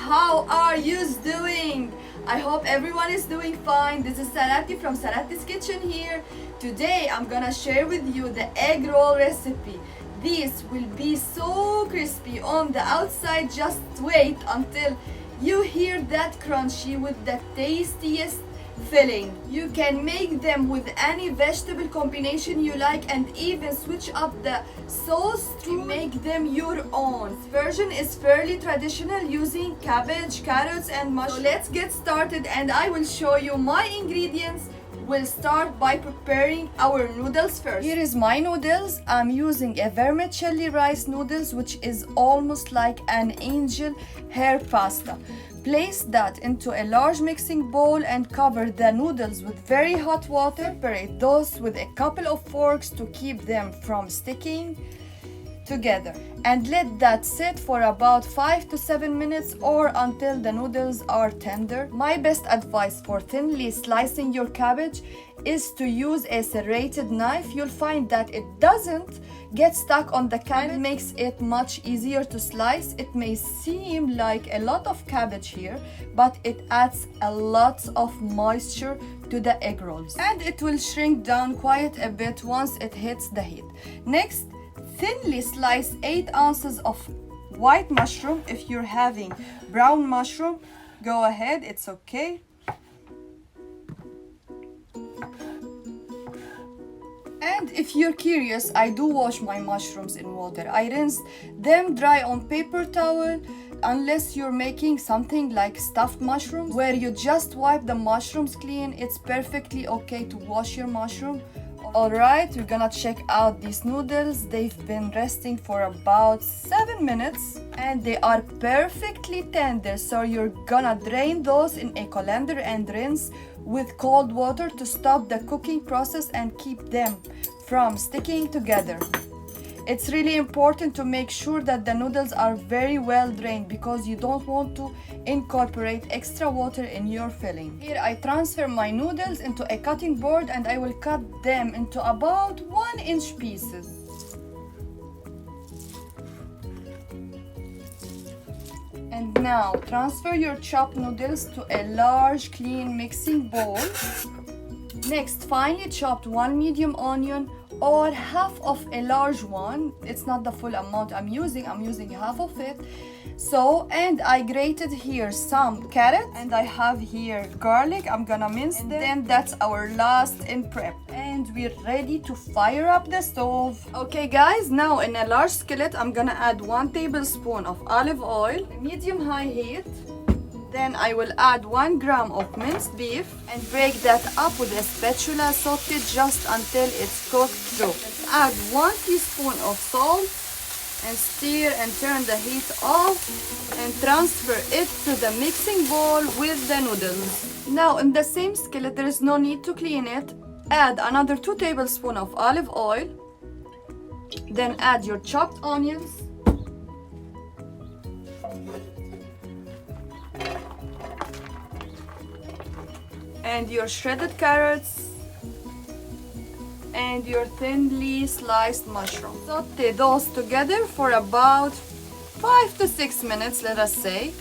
how are you doing? I hope everyone is doing fine. This is Sarathy from Sarathy's Kitchen here. Today I'm gonna share with you the egg roll recipe. This will be so crispy on the outside. Just wait until you hear that crunchy with the tastiest filling. You can make them with any vegetable combination you like and even switch up the sauce to make them your own. This version is fairly traditional using cabbage, carrots and mushrooms. So let's get started and I will show you my ingredients. We'll start by preparing our noodles first. Here is my noodles. I'm using a vermicelli rice noodles, which is almost like an angel hair pasta. Place that into a large mixing bowl and cover the noodles with very hot water. Separate those with a couple of forks to keep them from sticking together and let that sit for about 5 to 7 minutes or until the noodles are tender. My best advice for thinly slicing your cabbage is to use a serrated knife. You'll find that it doesn't get stuck on the cabbage. It makes it much easier to slice. It may seem like a lot of cabbage here, but it adds a lot of moisture to the egg rolls and it will shrink down quite a bit once it hits the heat. Next, thinly slice 8 ounces of white mushroom. If you're having brown mushroom, go ahead, it's okay. And if you're curious, I do wash my mushrooms in water. I rinse them dry on paper towel, unless you're making something like stuffed mushrooms where you just wipe the mushrooms clean. It's perfectly okay to wash your mushroom. Alright, we're gonna check out these noodles. They've been resting for about 7 minutes and they are perfectly tender. So you're gonna drain those in a colander and rinse with cold water to stop the cooking process and keep them from sticking together. It's really important to make sure that the noodles are very well drained because you don't want to incorporate extra water in your filling. Here I transfer my noodles into a cutting board and I will cut them into about 1-inch pieces. And now transfer your chopped noodles to a large clean mixing bowl. Next, finely chopped 1 medium onion or half of a large one. It's not the full amount I'm using half of it. So, and I grated here some carrot and I have here garlic. I'm gonna mince them. Then that's our last in prep. And we're ready to fire up the stove. Okay guys, now in a large skillet, I'm gonna add 1 tablespoon of olive oil, medium-high heat. Then I will add 1 gram of minced beef and break that up with a spatula, saute just until it's cooked through. Let's add 1 teaspoon of salt and stir and turn the heat off and transfer it to the mixing bowl with the noodles. Now in the same skillet, there is no need to clean it. Add another 2 tablespoons of olive oil. Then add your chopped onions. And your shredded carrots and your thinly sliced mushrooms. Saute those together for about 5 to 6 minutes, let us say,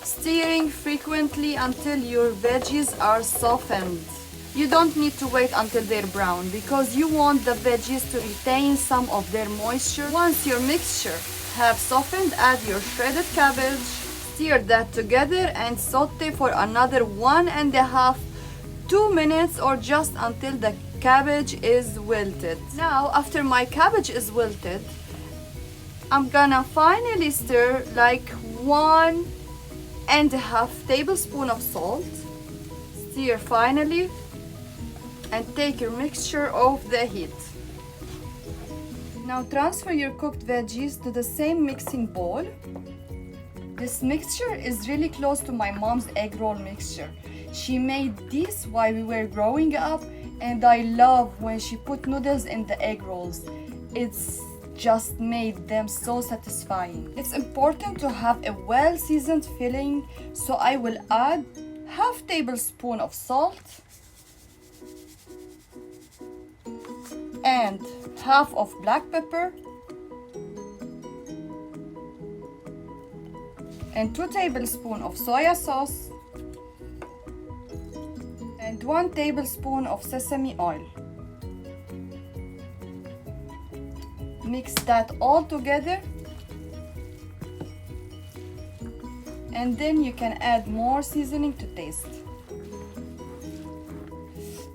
stirring frequently until your veggies are softened. You don't need to wait until they're brown because you want the veggies to retain some of their moisture. Once your mixture have softened, add your shredded cabbage. Stir that together and saute for another 1.5–2 minutes or just until the cabbage is wilted. Now, after my cabbage is wilted, I'm gonna finally stir like 1.5 tablespoon of salt. Stir finally and take your mixture off the heat. Now transfer your cooked veggies to the same mixing bowl. This mixture is really close to my mom's egg roll mixture. She made this while we were growing up and I love when she put noodles in the egg rolls. It's just made them so satisfying. It's important to have a well-seasoned filling, so I will add half tablespoon of salt and half of black pepper and 2 tablespoons of soya sauce and 1 tablespoon of sesame oil. Mix that all together, and then you can add more seasoning to taste.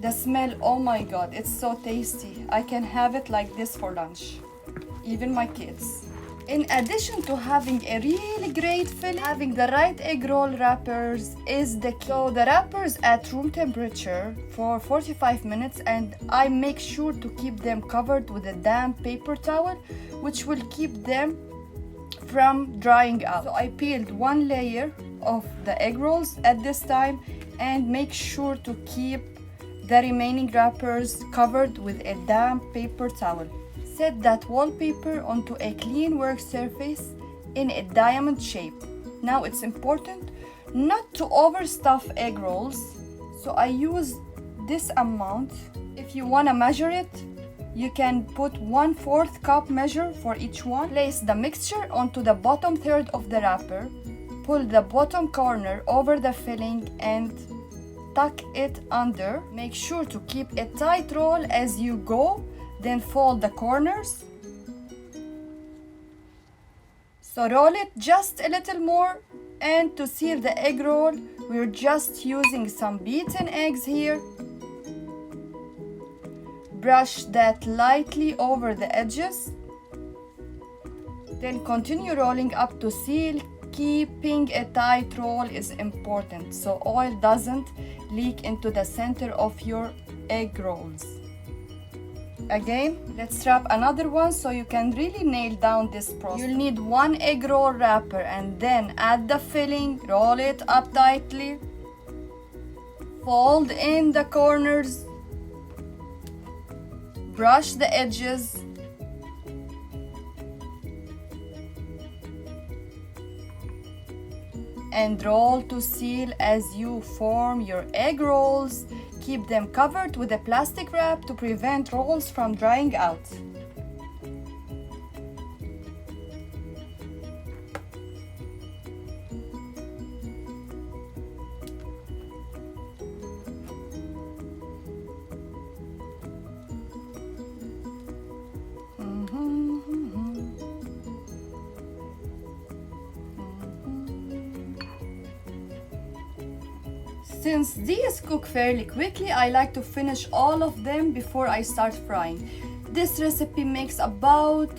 The smell, oh my god, it's so tasty. I can have it like this for lunch, even my kids. In addition to having a really great filling, having the right egg roll wrappers is the key. So the wrappers at room temperature for 45 minutes, and I make sure to keep them covered with a damp paper towel, which will keep them from drying out. So I peeled 1 layer of the egg rolls at this time and make sure to keep the remaining wrappers covered with a damp paper towel. Set that wallpaper onto a clean work surface in a diamond shape. Now it's important not to overstuff egg rolls, so I use this amount. If you want to measure it, you can put 1/4 cup measure for each one. Place the mixture onto the bottom third of the wrapper. Pull the bottom corner over the filling and tuck it under. Make sure to keep a tight roll as you go. Then fold the corners. So roll it just a little more, and to seal the egg roll, we're just using some beaten eggs here. Brush that lightly over the edges. Then continue rolling up to seal. Keeping a tight roll is important so oil doesn't leak into the center of your egg rolls. Again, let's wrap another one so you can really nail down this process. You'll need 1 egg roll wrapper, and then add the filling, roll it up tightly, fold in the corners, brush the edges, and roll to seal as you form your egg rolls. Keep them covered with a plastic wrap to prevent rolls from drying out. Since these cook fairly quickly, I like to finish all of them before I start frying. This recipe makes about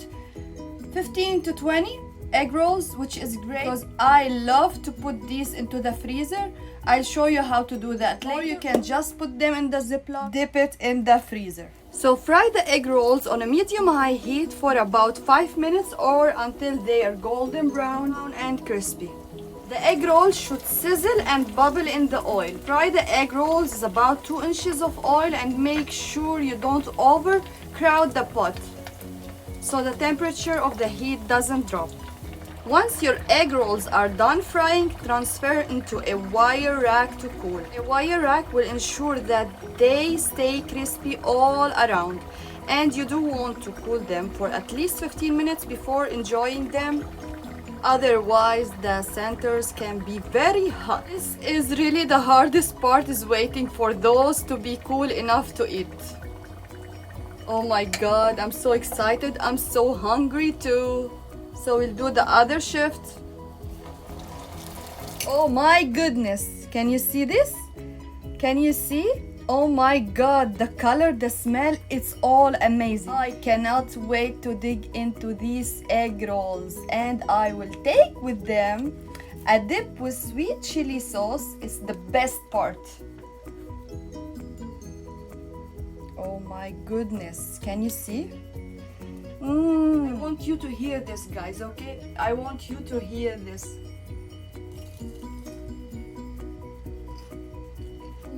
15 to 20 egg rolls, which is great because I love to put these into the freezer. I'll show you how to do that later. Or you can just put them in the Ziploc, dip it in the freezer. So fry the egg rolls on a medium-high heat for about 5 minutes or until they are golden brown and crispy. The egg rolls should sizzle and bubble in the oil. Fry the egg rolls about 2 inches of oil and make sure you don't overcrowd the pot so the temperature of the heat doesn't drop. Once your egg rolls are done frying, transfer into a wire rack to cool. A wire rack will ensure that they stay crispy all around, and you do want to cool them for at least 15 minutes before enjoying them. Otherwise, the centers can be very hot. This is really the hardest part, is waiting for those to be cool enough to eat. Oh my god, I'm so excited. I'm so hungry too. So we'll do the other shift. Oh my goodness. Can you see this? Can you see? Oh my god, the color, the smell, it's all amazing. I cannot wait to dig into these egg rolls, and I will take with them a dip with sweet chili sauce. It's the best part. Oh my goodness, can you see? I want you to hear this, guys, okay? I want you to hear this.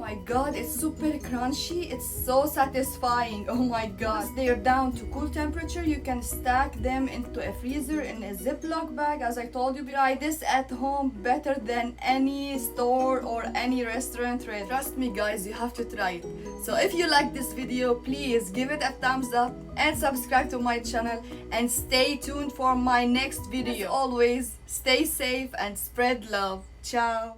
Oh my god, it's super crunchy. It's so satisfying. Oh my god. Once they're down to cool temperature, you can stack them into a freezer in a Ziploc bag. As I told you, try this at home better than any store or any restaurant. Trust me guys, you have to try it. So if you like this video, please give it a thumbs up and subscribe to my channel, and stay tuned for my next video. As always, stay safe and spread love. Ciao.